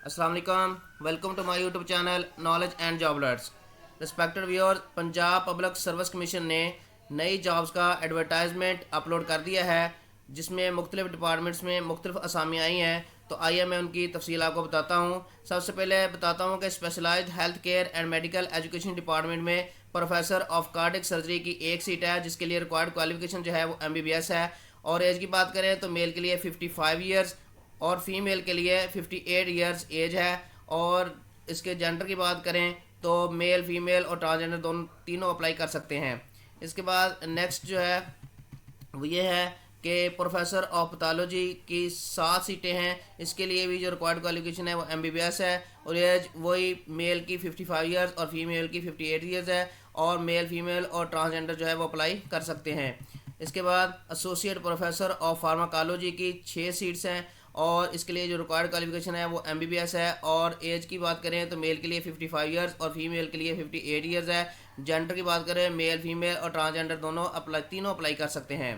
अस्सलाम वालेकुम। Welcome to my YouTube channel knowledge and job alerts. Respected viewers, Punjab public service commission ने नई jobs का एडवर्टाइजमेंट अपलोड कर दिया है जिसमें मुख्तलिफ डिपार्टमेंट्स में मुख्तलिफ असामियाँ आई हैं। तो आइए मैं उनकी तफसील आपको बताता हूँ। सबसे पहले बताता हूँ कि specialized health care and medical education department में प्रोफेसर ऑफ कार्डिक सर्जरी की एक सीट है जिसके लिए रिक्वायर्ड क्वालिफिकेशन जो है वो MBBS है। और एज की बात करें तो मेल के लिए 55 ईयर्स और फीमेल के लिए 58 ईयर्स एज है। और इसके जेंडर की बात करें तो मेल फीमेल और ट्रांसजेंडर दोनों तीनों अप्लाई कर सकते हैं। इसके बाद नेक्स्ट जो है वो ये है कि प्रोफेसर ऑफ पैथोलॉजी की 7 सीटें हैं। इसके लिए भी जो रिक्वायर्ड क्वालिफिकेशन है वो MBBS है। और एज वही मेल की 55 ईयर्स और फीमेल की 58 ईयर्स है। और मेल फीमेल और ट्रांसजेंडर जो है वो अप्लाई कर सकते हैं। इसके बाद एसोसिएट प्रोफेसर ऑफ फार्माकोलॉजी की 6 सीट्स हैं। और इसके लिए जो रिक्वायर्ड क्वालिफिकेशन है वो MBBS है। और एज की बात करें तो मेल के लिए 55 ईयर्स और फीमेल के लिए 58 ईयर्स है। जेंडर की बात करें मेल फीमेल और ट्रांसजेंडर तीनों अप्लाई कर सकते हैं।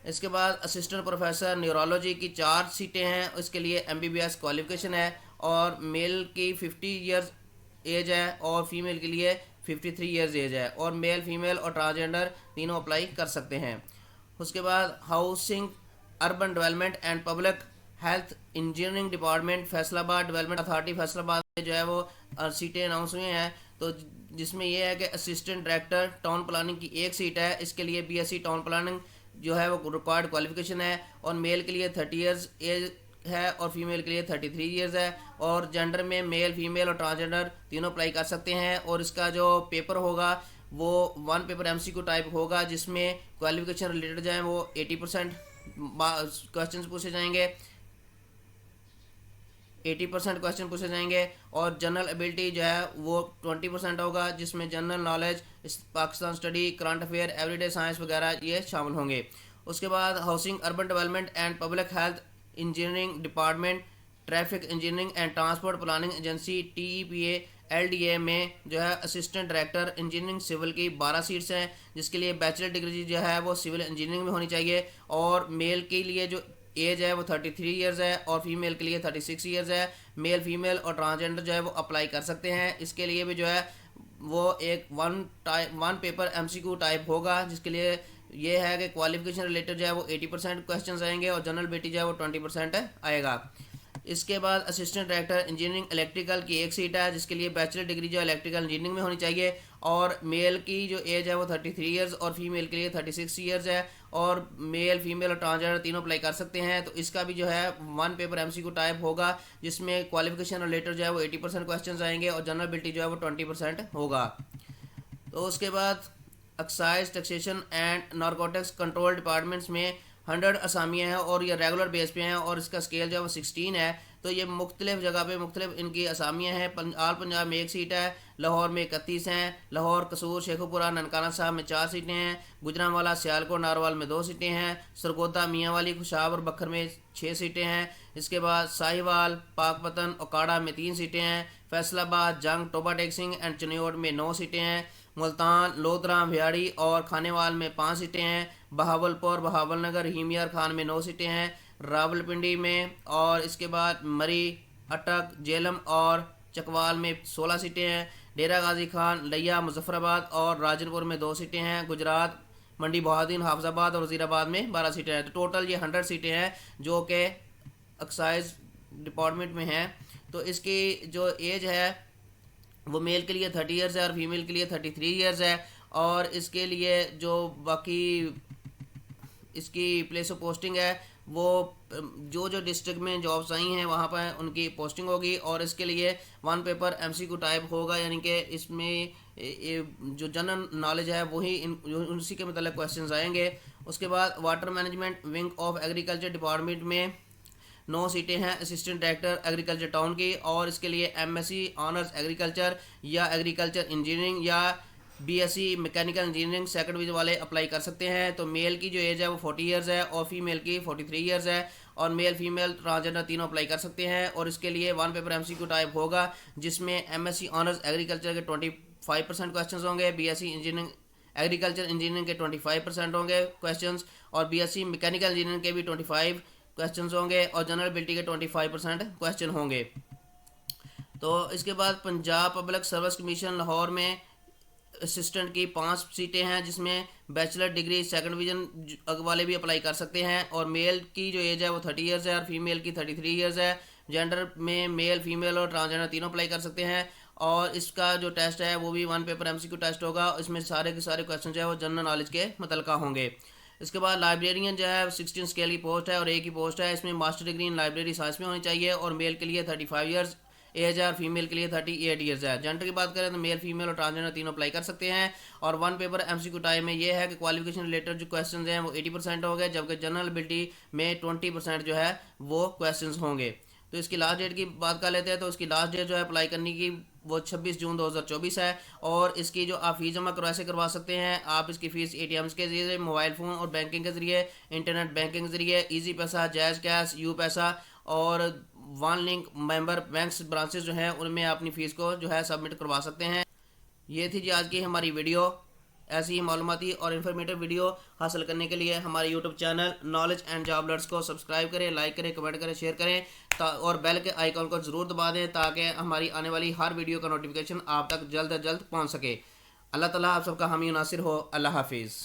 इसके बाद असिस्टेंट प्रोफेसर न्यूरोलॉजी की 4 सीटें हैं। इसके लिए MBBS क्वालिफिकेशन है। और मेल की 50 ईयर्स एज है और फीमेल के लिए 53 ईयर्स एज है। और मेल फीमेल और ट्रांसजेंडर तीनों अप्लाई कर सकते हैं। उसके बाद housing urban development and public health engineering department Faisalabad development authority Faisalabad में जो है वो सीटें अनाउंस हुई हैं। तो जिसमें यह है कि असिस्टेंट डायरेक्टर टाउन प्लानिंग की एक सीट है। इसके लिए BSc टाउन प्लानिंग जो है वो रिक्वायर्ड क्वालिफिकेशन है। और मेल के लिए 30 ईयर्स एज है और फीमेल के लिए 33 ईयर्स है। और जेंडर में मेल फीमेल और ट्रांसजेंडर तीनों अप्लाई कर सकते हैं। और इसका जो पेपर होगा वो 1 पेपर MCQ टाइप होगा जिसमें क्वालिफिकेशन रिलेटेड जो है वो 80% क्वेश्चन पूछे जाएंगे, 80% क्वेश्चन पूछे जाएंगे। और जनरल एबिलिटी जो है वो 20% होगा जिसमें general knowledge, Pakistan study, current affair, everyday science वगैरह ये शामिल होंगे। उसके बाद housing urban development and public health engineering department traffic engineering and transport planning agency TEPA LDA में जो है असिस्टेंट डायरेक्टर इंजीनियरिंग सिविल की 12 सीट्स हैं। जिसके लिए बैचलर डिग्री जो है वो सिविल इंजीनियरिंग में होनी चाहिए। और मेल के लिए जो एज है वो 33 ईयर्स है और फीमेल के लिए 36 ईयर्स है। मेल फीमेल और ट्रांसजेंडर जो है वो अप्लाई कर सकते हैं। इसके लिए भी जो है वो एक वन पेपर MCQ टाइप होगा जिसके लिए ये है कि क्वालिफिकेशन रिलेटेड जो है वो 80% क्वेश्चन आएंगे और जनरल बेटी जो है वो 20% आएगा। इसके बाद असिस्टेंट डायरेक्टर इंजीनियरिंग इलेक्ट्रिकल की एक सीट है जिसके लिए बैचलर डिग्री जो इलेक्ट्रिकल इंजीनियरिंग में होनी चाहिए। और मेल की जो एज है वो 33 ईयर्स और फीमेल के लिए 36 ईयर्स है। और मेल फीमेल और ट्रांसजेंडर तीनों अप्लाई कर सकते हैं। तो इसका भी जो है 1 पेपर MCQ टाइप होगा जिसमें क्वालिफिकेशन रिलेटेड जो है वो 80% क्वेश्चन आएंगे और जनरल बिलिटी जो है वो 20% होगा। तो उसके बाद excise taxation and narcotics control departments में 100 असामियाँ हैं और ये रेगुलर बेस पे हैं। और इसका स्केल जो है वो 16 है। तो ये मुख्तलिफ जगह पे मुख्तलिफ इनकी असामियाँ हैं। आल पंजाब में एक सीट है, लाहौर में 31 हैं, लाहौर कसूर शेखुपुरा ननकाना साहब में 4 सीटें हैं, गुजरांवाला सियालकोट नारवाल में 2 सीटें हैं, सरगोदा मियांवाली खुशाब और बखर में 6 सीटें हैं। इसके बाद साहिवाल पाकपतन ओकाड़ा में 3 सीटें हैं, फैसलाबाद जंग टोबा टेक्सिंग एंड चनियोट में 9 सीटें हैं, मुल्तान लोधरा भियाड़ी और खानेवाल में 5 सीटें हैं, बहावलपुर बहावलनगर हिमियर खान में 9 सीटें हैं, रावलपिंडी में और इसके बाद मरी अटक जेलम और चकवाल में 16 सीटें हैं, डेरा गाजी खान लिया मुजफ्फराबाद और राजनपुर में 2 सीटें हैं, गुजरात मंडी बहादुद्दीन हाफजाबाद और वजीराबाद में 12 सीटें हैं। तो टोटल ये 100 सीटें हैं जो कि एक्साइज डिपार्टमेंट में हैं। तो इसकी जो एज है वो मेल के लिए 30 ईयर्स है और फीमेल के लिए 33 ईयर्स है। और इसके लिए जो बाकी इसकी प्लेस ऑफ पोस्टिंग है वो जो जो डिस्ट्रिक्ट में जॉब्स आई हैं वहाँ पर उनकी पोस्टिंग होगी। और इसके लिए 1 पेपर MCQ टाइप होगा यानी कि इसमें जो जनरल नॉलेज है वही उसी के मतलब क्वेश्चंस आएंगे। उसके बाद water management wing of agriculture department में 9 सीटें हैं असिस्टेंट डायरेक्टर एग्रीकल्चर टाउन की। और इसके लिए MSc ऑनर्स एग्रीकल्चर या एग्रीकल्चर इंजीनियरिंग या BSc mechanical engineering second division वाले अप्लाई कर सकते हैं। तो मेल की जो एज है वो 40 ईयर्स है और फीमेल की 43 ईयर्स है। और मेल फीमेल ट्रांसजेंडर तीनों अप्लाई कर सकते हैं। और इसके लिए 1 पेपर MCQ टाइप होगा जिसमें MSc ऑनर्स एग्रीकल्चर के 25% क्वेश्चन होंगे, BSc इंजीनियरिंग एग्रीकल्चर इंजीनियरिंग के 25% होंगे क्वेश्चन और BSc मैकेनिकल इंजीनियरिंग के भी 25 क्वेश्चन होंगे और जनरल एबिलिटी के 25% क्वेश्चन होंगे। तो इसके बाद Punjab public service commission Lahore में असिस्टेंट की 5 सीटें हैं, जिसमें बैचलर डिग्री सेकंड डिवीजन वाले भी अप्लाई कर सकते हैं। और मेल की जो एज है वो 30 ईयर्स है और फीमेल की 33 ईयर्स है। जेंडर में मेल, फीमेल और ट्रांसजेंडर तीनों अप्लाई कर सकते हैं। और इसका जो टेस्ट है वो भी 1 पेपर एमसीक्यू टेस्ट होगा। इसमें सारे के सारे क्वेश्चन जो है वो जनरल नॉलेज के मुतल्लिका होंगे। इसके बाद लाइब्रेरियन जो है 16 स्केल की पोस्ट है और एक ही पोस्ट है। इसमें master degree in library science में होनी चाहिए और मेल के लिए 35 ईयर्स एज है और फीमेल के लिए 38 ईयर्स है। जेंडर की बात करें तो मेल, फीमेल और ट्रांसजेंडर तीनों अप्लाई कर सकते हैं। और 1 पेपर एमसीक्यू टाइम में ये है कि क्वालिफिकेशन रिलेटेड जो क्वेश्चन हैं वो 80% हो गए, जबकि जनरल एबिलिटी में 20% जो है वो क्वेश्चन होंगे। तो इसकी लास्ट डेट की बात कर लेते हैं। तो इसकी लास्ट डेट जो है अप्लाई करने की वो 26 जून 2024 है। और इसकी जो आप फीस जमा करवा से करवा सकते हैं। आप इसकी फ़ीस ATMs के जरिए, मोबाइल फ़ोन और बैंकिंग के ज़रिए, इंटरनेट बैंकिंग के ज़रिए, ईजी पैसा, जैज़ कैश, यू पैसा और one link member banks branches जो हैं उनमें अपनी फ़ीस को जो है सबमिट करवा सकते हैं। ये थी जी आज की हमारी वीडियो। ऐसी ही मालूमाती और इन्फॉर्मेटिव वीडियो हासिल करने के लिए हमारे YouTube channel knowledge and job alerts को सब्सक्राइब करें, लाइक करें, कमेंट करें, शेयर करें और बेल के आइकॉन को ज़रूर दबा दें ताकि हमारी आने वाली हर वीडियो का नोटिफिकेशन आप तक जल्द से जल्द पहुँच सके। अल्लाह ताला आप सबका हामी नासिर हो। अल्लाह हाफिज़।